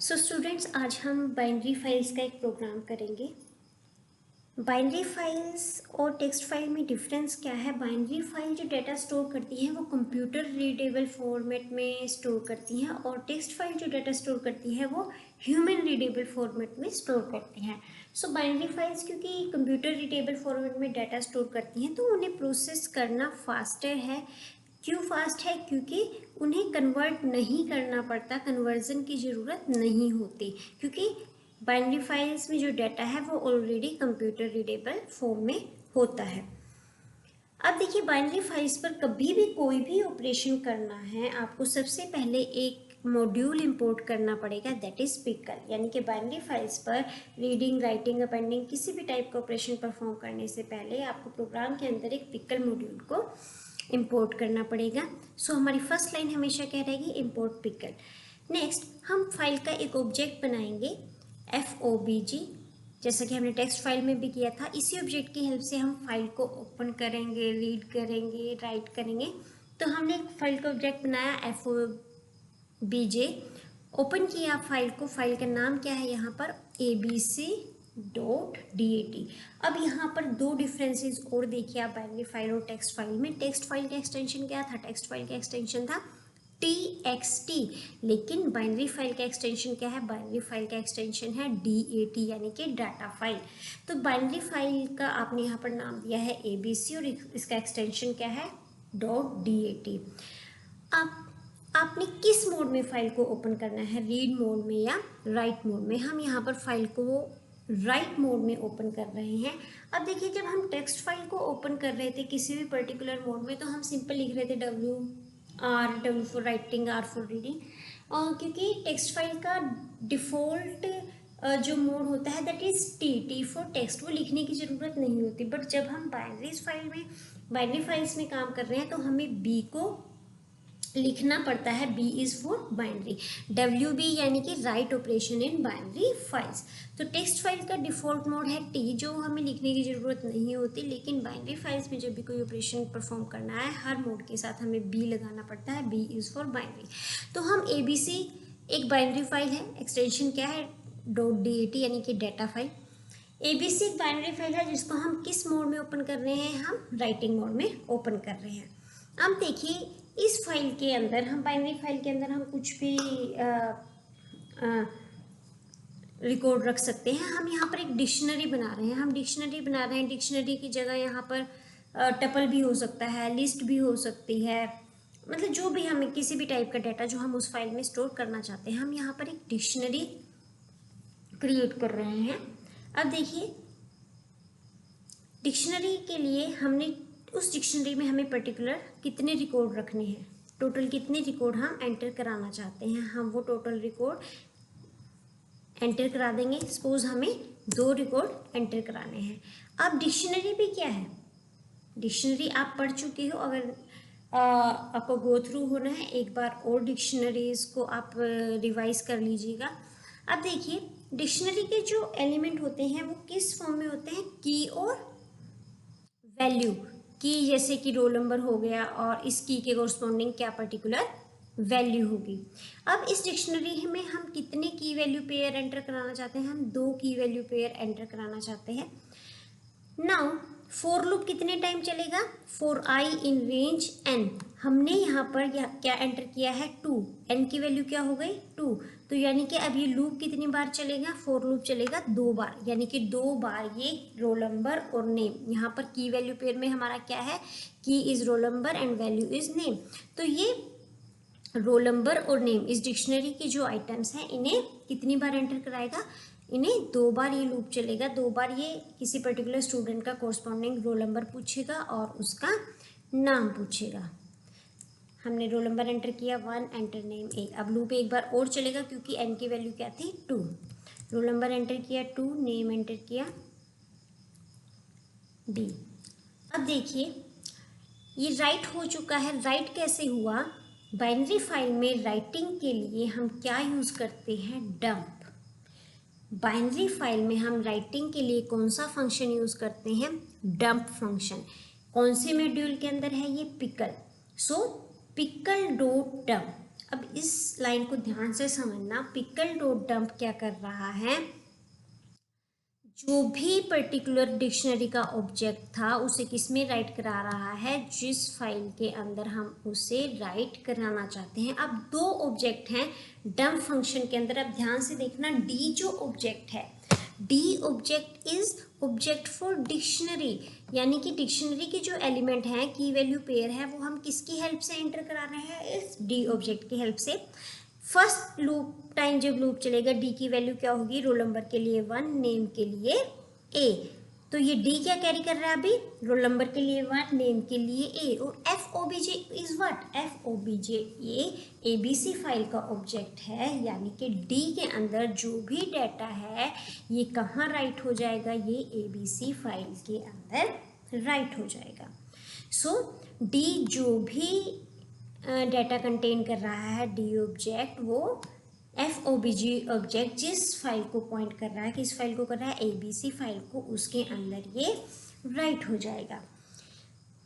So students, आज हम binary files का एक प्रोग्राम करेंगे। बाइनरी फाइल्स और टेक्स्ट फाइल में डिफरेंस क्या है? बाइनरी फाइल जो डेटा स्टोर करती है वो कंप्यूटर रीडेबल फॉर्मेट में स्टोर करती हैं और टेक्स्ट फाइल जो डेटा स्टोर करती है वो ह्यूमन रीडेबल फॉर्मेट में स्टोर करती हैं। सो बाइनरी फाइल्स क्योंकि कंप्यूटर रीडेबल फॉर्मेट में डाटा स्टोर करती हैं तो उन्हें प्रोसेस करना फास्टर है। क्यों फास्ट है? क्योंकि उन्हें कन्वर्ट नहीं करना पड़ता, कन्वर्जन की ज़रूरत नहीं होती, क्योंकि बाइनरी फाइल्स में जो डाटा है वो ऑलरेडी कंप्यूटर रीडेबल फॉर्म में होता है। अब देखिए, बाइनरी फाइल्स पर कभी भी कोई भी ऑपरेशन करना है आपको सबसे पहले एक मॉड्यूल इंपोर्ट करना पड़ेगा, दैट इज पिकल। यानी कि बाइनरी फाइल्स पर रीडिंग, राइटिंग, अपेंडिंग किसी भी टाइप का ऑपरेशन परफॉर्म करने से पहले आपको प्रोग्राम के अंदर एक पिकल मॉड्यूल को इंपोर्ट करना पड़ेगा। सो हमारी फर्स्ट लाइन हमेशा क्या रहेगी? Import pickle. नेक्स्ट हम फाइल का एक ऑब्जेक्ट बनाएंगे FOBG, जैसा कि हमने टेक्स्ट फाइल में भी किया था। इसी ऑब्जेक्ट की हेल्प से हम फाइल को ओपन करेंगे, रीड करेंगे, राइट करेंगे। तो हमने एक फाइल का ऑब्जेक्ट बनाया FOBJ, ओपन किया फाइल को। फाइल का नाम क्या है यहाँ पर? abc.dat। अब यहाँ पर दो डिफरेंसेस और देखिए आप बाइनरी फाइल और टेक्स्ट फाइल में। टेक्स्ट फाइल का एक्सटेंशन क्या था? टेक्स्ट फाइल का एक्सटेंशन था txt, लेकिन बाइनरी फाइल का एक्सटेंशन क्या है? बाइनरी फाइल का एक्सटेंशन है dat, यानी कि डाटा फाइल। तो बाइनरी फाइल का आपने यहाँ पर नाम दिया है abc और इसका एक्सटेंशन क्या है? .dat। अब आपने किस मोड में फाइल को ओपन करना है? रीड मोड में या राइट मोड में? हम यहाँ पर फाइल को राइट मोड में ओपन कर रहे हैं। अब देखिए, जब हम टेक्स्ट फाइल को ओपन कर रहे थे किसी भी पर्टिकुलर मोड में तो हम सिंपल लिख रहे थे W for writing, R for reading, क्योंकि टेक्स्ट फाइल का डिफ़ॉल्ट जो मोड होता है that is T for text, वो लिखने की ज़रूरत नहीं होती। बट जब हम बाइनरी फाइल्स में काम कर रहे हैं तो हमें B को लिखना पड़ता है। B is for binary, WB यानी कि write operation in binary files. तो टेक्स्ट फाइल का डिफ़ॉल्ट मोड है T, जो हमें लिखने की ज़रूरत नहीं होती, लेकिन बाइनरी फाइल्स में जब भी कोई ऑपरेशन परफॉर्म करना है हर मोड के साथ हमें B लगाना पड़ता है। B is for binary. तो हम ABC एक बाइनरी फाइल है, एक्सटेंशन क्या है? .dat यानी कि डाटा फाइल। ABC एक बाइनरी फाइल है जिसको हम किस मोड में ओपन कर रहे हैं? हम राइटिंग मोड में ओपन कर रहे हैं। अब देखिए, इस फाइल के अंदर हम बाइनरी फाइल के अंदर हम कुछ भी रिकॉर्ड रख सकते हैं। हम यहाँ पर एक डिक्शनरी बना रहे हैं। डिक्शनरी की जगह यहाँ पर टपल भी हो सकता है, लिस्ट भी हो सकती है, मतलब जो भी हमें किसी भी टाइप का डाटा जो हम उस फाइल में स्टोर करना चाहते हैं, हम यहाँ पर एक डिक्शनरी क्रिएट कर रहे हैं। अब देखिए, डिक्शनरी के लिए उस डिक्शनरी में हमें पर्टिकुलर कितने रिकॉर्ड रखने हैं, टोटल कितने रिकॉर्ड हम एंटर कराना चाहते हैं, हम वो टोटल रिकॉर्ड एंटर करा देंगे। सपोज हमें 2 रिकॉर्ड एंटर कराने हैं। अब डिक्शनरी भी क्या है? डिक्शनरी आप पढ़ चुके हो, अगर आपको गो थ्रू होना है एक बार और डिक्शनरीज को आप रिवाइज कर लीजिएगा। अब देखिए, डिक्शनरी के जो एलिमेंट होते हैं वो किस फॉर्म में होते हैं? की और वैल्यू। की जैसे कि रोल नंबर हो गया और इस की के कोरस्पॉन्डिंग क्या पर्टिकुलर वैल्यू होगी। अब इस डिक्शनरी में हम कितने की वैल्यू पेयर एंटर कराना चाहते हैं? हम 2 की वैल्यू पेयर एंटर कराना चाहते हैं। नाउ फॉर लूप कितने टाइम चलेगा? For I in range n। हमने यहाँ पर क्या एंटर किया है? 2। n की वैल्यू क्या हो गई? 2। तो यानी कि अब ये लूप कितनी बार चलेगा? फॉर लूप चलेगा 2 बार, यानी कि 2 बार ये रोल नंबर और नेम। यहाँ पर की वैल्यू पेयर में हमारा क्या है? की is roll number and value is name. तो ये रोल नंबर और नेम इस डिक्शनरी की जो आइटम्स हैं इन्हें कितनी बार एंटर कराएगा? इन्हें 2 बार ये लूप चलेगा। 2 बार ये किसी पर्टिकुलर स्टूडेंट का कोरस्पॉन्डिंग रोल नंबर पूछेगा और उसका नाम पूछेगा। हमने रोल नंबर एंटर किया 1, एंटर नेम 1। अब लूप एक बार और चलेगा क्योंकि n की वैल्यू क्या थी? 2। रोल नंबर एंटर किया 2, नेम एंटर किया B। अब देखिए, ये राइट हो चुका है। राइट कैसे हुआ? बाइनरी फाइल में राइटिंग के लिए हम क्या यूज़ करते हैं? डंप। बाइनरी फाइल में हम राइटिंग के लिए कौन सा फंक्शन यूज़ करते हैं? Dump function. कौन से मॉड्यूल के अंदर है ये? पिकल। सो पिकल डॉट डंप। अब इस लाइन को ध्यान से समझना, पिकल डॉट डंप क्या कर रहा है, जो भी पर्टिकुलर डिक्शनरी का ऑब्जेक्ट था उसे किस में राइट करा रहा है, जिस फाइल के अंदर हम उसे राइट कराना चाहते हैं। अब दो ऑब्जेक्ट हैं डंप फंक्शन के अंदर। अब ध्यान से देखना, डी जो ऑब्जेक्ट है, D object is object for dictionary, यानी कि डिक्शनरी के जो एलिमेंट हैं, की वैल्यू पेयर है, वो हम किसकी हेल्प से एंटर करा रहे हैं, इस डी ऑब्जेक्ट की हेल्प से। फर्स्ट लूप टाइम जब लूप चलेगा, डी की वैल्यू क्या होगी, रोल नंबर के लिए 1, नेम के लिए ए। तो ये डी क्या कैरी कर रहा है अभी, रोल नंबर के लिए 1, नेम के लिए ए। और F O B J is what, F O B J ये ए बी सी फाइल का ऑब्जेक्ट है, यानी कि डी के अंदर जो भी डाटा है ये कहाँ राइट हो जाएगा, ये ए बी सी फाइल के अंदर राइट हो जाएगा। सो डी जो भी डाटा कंटेन कर रहा है, डी ऑब्जेक्ट, वो F O B G object जिस फाइल को पॉइंट कर रहा है, किस फाइल को कर रहा है, ए बी सी फाइल को, उसके अंदर ये राइट हो जाएगा।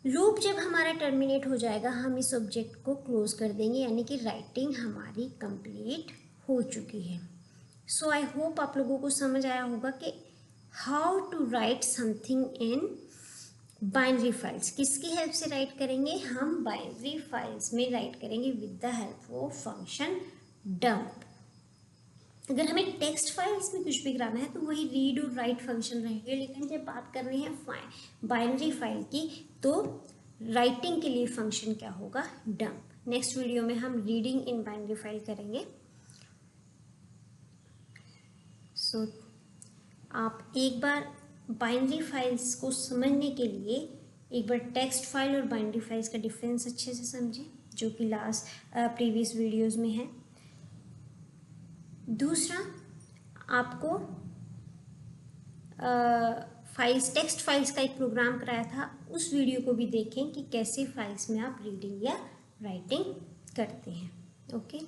लूप जब हमारा टर्मिनेट हो जाएगा, हम इस ऑब्जेक्ट को क्लोज कर देंगे, यानी कि राइटिंग हमारी कंप्लीट हो चुकी है। सो आई होप आप लोगों को समझ आया होगा कि how to write something in binary files. किसकी हेल्प से राइट करेंगे, हम बाइनरी फाइल्स में राइट करेंगे with the help of function dump. अगर हमें टेक्स्ट फाइल्स में कुछ भी कराना है तो वही रीड और राइट फंक्शन रहेंगे, लेकिन जब बात कर रहे हैं बाइनरी फाइल की, तो राइटिंग के लिए फंक्शन क्या होगा, डंप। नेक्स्ट वीडियो में हम रीडिंग इन बाइनरी फाइल करेंगे। सो आप एक बार बाइनरी फाइल्स को समझने के लिए एक बार टेक्स्ट फाइल और बाइनरी फाइल्स का डिफरेंस अच्छे से समझें, जो कि लास्ट प्रीवियस वीडियोस में है। दूसरा, आपको फाइल्स, टेक्स्ट फाइल्स का एक प्रोग्राम कराया था, उस वीडियो को भी देखें कि कैसे फाइल्स में आप रीडिंग या राइटिंग करते हैं। ओके।